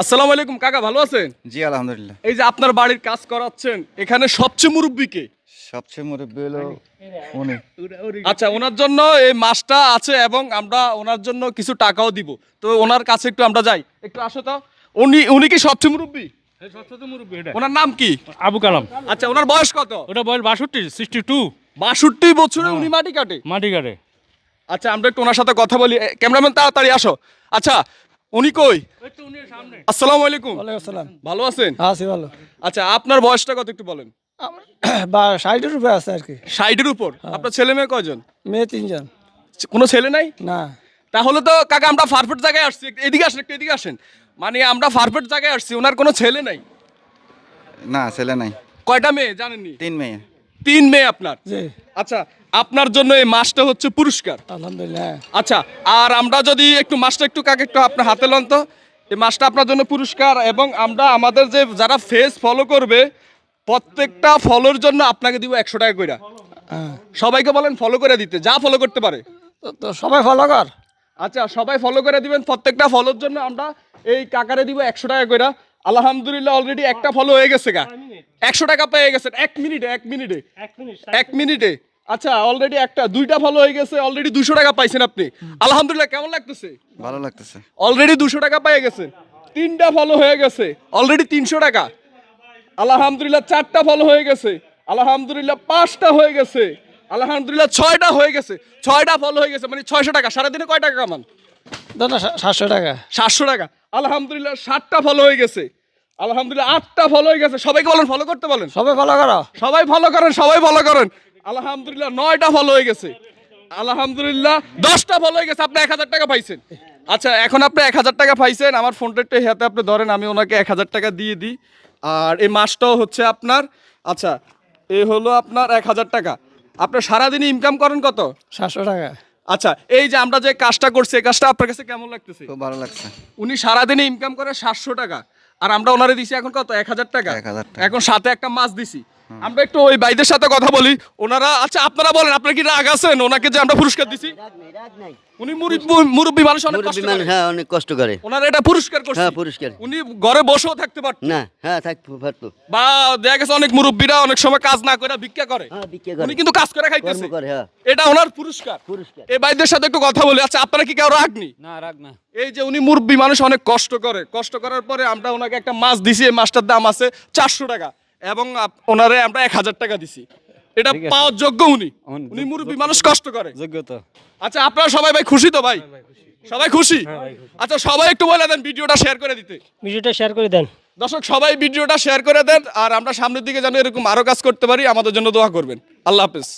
আসসালামু আলাইকুম কাকা, ভালো আছেন? জি আলহামদুলিল্লাহ। এই যে আপনার বাড়ির কাজ করাচ্ছেন, এখানে সবচেয়ে মুরব্বী কে? সবচেয়ে মুরব্বী হলো উনি। আচ্ছা, ওনার জন্য এই মাছটা আছে এবং আমরা ওনার জন্য কিছু টাকাও দিব। তো ওনার কাছে একটু আমরা যাই, একটু আসো তো। উনি কি সবচেয়ে মুরব্বী? ওনার নাম কি? আবু কালাম। আচ্ছা, ওনার বয়স কত? ওটা বয়স 62 62 বছরে উনি মাটি কাটে? মাটি কাটে। আচ্ছা, আমরা একটু ওনার সাথে কথা বলি। ক্যামেরাম্যান তাড়াতাড়ি আসো। আচ্ছা, উনি কই? আসসালামু আলাইকুম। ওয়ালাইকুম আসসালাম। ভালো আছেন? আছি ভালো। আচ্ছা, আপনার বয়সটা কত একটু বলেন। বা 60-এর উপরে আছে আর কি। 60-এর উপর? আপনার ছেলে মেয়ে কয়জন? মেয়ে 3 জন। কোনো ছেলে নাই? না। তাহলে তো কাকা আমরা পারফেক্ট জায়গায় আসছি। এদিকে আসেন, একটু এদিকে আসেন। মানে আমরা পারফেক্ট জায়গায় আসছি, ওনার কোনো ছেলে নাই। না ছেলে নাই, কয়টা মেয়ে জানেননি? 3 মেয়ে। 3 মেয়ে আপনার? জি। আচ্ছা, আপনার জন্য এই মাছটা হচ্ছে পুরস্কার। আলহামদুলিল্লাহ। আচ্ছা, আর আমরা যদি একটু মাছটা একটু কাকে একটু আপনার হাতে লন তো। এই মাছটা আপনার জন্য পুরস্কার, এবং আমরা আমাদের যে যারা ফেস ফলো করবে প্রত্যেকটা ফলোর জন্য আপনাকে দিব 100 টাকা কইরা। হ্যাঁ। সবাইকে বলেন ফলো করে দিতে, যা ফলো করতে পারে। তো সবাই ফলো কর। আচ্ছা, সবাই ফলো করে দিবেন। প্রত্যেকটা ফলোর জন্য আমরা এই কাকারে দিব 100 টাকা কইরা। আলহামদুলিল্লাহ, অলরেডি একটা ফলো হয়ে গেছে গা। 100 টাকা পেয়ে গেছেন 1 মিনিটে। 1 মিনিটে। আচ্ছা, অলরেডি দুইটা ফলো হয়ে গেছে, অলরেডি 200 টাকা পাইছেন আপনি। আলহামদুলিল্লাহ, কেমন লাগতেছে? ভালো লাগতেছে। অলরেডি 200 টাকা পেয়ে গেছেন। 3টা ফলো হয়ে গেছে, অলরেডি 300 টাকা। আলহামদুলিল্লাহ, 4টা ফলো হয়ে গেছে। আলহামদুলিল্লাহ, 5টা হয়ে গেছে। আলহামদুলিল্লাহ, 6টা হয়ে গেছে। 6টা ফলো হয়ে গেছে, মানে 600 টাকা। সারাদিনে কয় টাকা কামান? না 700 টাকা। 700 টাকা। আলহামদুলিল্লাহ, 7টা ফলো হয়ে গেছে। আলহামদুলিল্লাহ, 8টা ফলো হয়ে গেছে। সবাইকে বলেন ফলো করতে বলেন। সবাই ফলো করো। সবাই ফলো করেন, সবাই ফলো করেন। আলহামদুলিল্লাহ, 9টা ফলো হয়ে গেছে। আলহামদুলিল্লাহ, 10টা ফলো হয়ে গেছে। আপনি 1000 টাকা পাইছেন। আচ্ছা, এখন আপনি 1000 টাকা পাইছেন। আমার ফোনটা একটু হাতে আপনি ধরেন, আমি ওনাকে 1000 টাকা দিয়ে দিই। আর এই মাসটাও হচ্ছে আপনার। আচ্ছা, এই হলো আপনার 1000 টাকা। আপনি সারাদিনে ইনকাম করেন কত? 700 টাকা। আচ্ছা, এই যে আমরা যে কাজটা করছি, এই কাজটা আপনার কাছে কেমন লাগতেছে? খুব ভালো লাগছে। উনি সারাদিনে ইনকাম করে 700 টাকা, আর আমরা ওনারে দিছি এখন কত? 1000 টাকা। 1000 টাকা। এখন সাথে একটা মাছ দিছি। আমরা একটু ওই ভাইদের সাথে কথা বলি। ওনারা, আচ্ছা আপনারা বলেন, আপনারা কি রাগ আছেন ওনাকে যে আমরা পুরস্কার দিছি? উনি মুরব্বী মানুষ, অনেক কষ্ট করে। হ্যাঁ অনেক কষ্ট করে। ওনারা এটা পুরস্কার করছে। হ্যাঁ পুরস্কার। উনি ঘরে বসেও থাকতে পারত না হ্যাঁ থাকবো পারতো। বা দেখা গেছে অনেক মুরব্বীরা অনেক সময় কাজ না করে ভিক্ষা করে। হ্যাঁ ভিক্ষা করে। উনি কিন্তু কাজ করে কর্ম খাইতেছে। করে হ্যাঁ। এটা ওনার পুরস্কার। পুরস্কার। এই ভাইদের সাথে একটু কথা বলি। আচ্ছা, আপনারা কি কেউ রাগ নি? না রাগ না। এই যে উনি মুরব্বী মানুষ, অনেক কষ্ট করে। কষ্ট করার পরে আমরা ওনাকে একটা মাছ দিছি। এই মাছটার দাম আছে 400 টাকা, এবং ওনারে আমরা 1000 টাকা দিছি। এটা পাওয়ার যোগ্য উনি। উনি মুরব্বী মানুষ, কষ্ট করে। যোগ্যতা। আচ্ছা, আপনারা সবাই ভাই খুশি তো? ভাই সবাই খুশি? আচ্ছা, সবাই একটু বলে দেন ভিডিওটা শেয়ার করে দিতে। ভিডিওটা শেয়ার করে দেন। দর্শক সবাই ভিডিওটা শেয়ার করে দেন, আর আমরা সামনের দিকে যেন এরকম আরো কাজ করতে পারি, আমাদের জন্য দোয়া করবেন। আল্লাহ হাফেজ।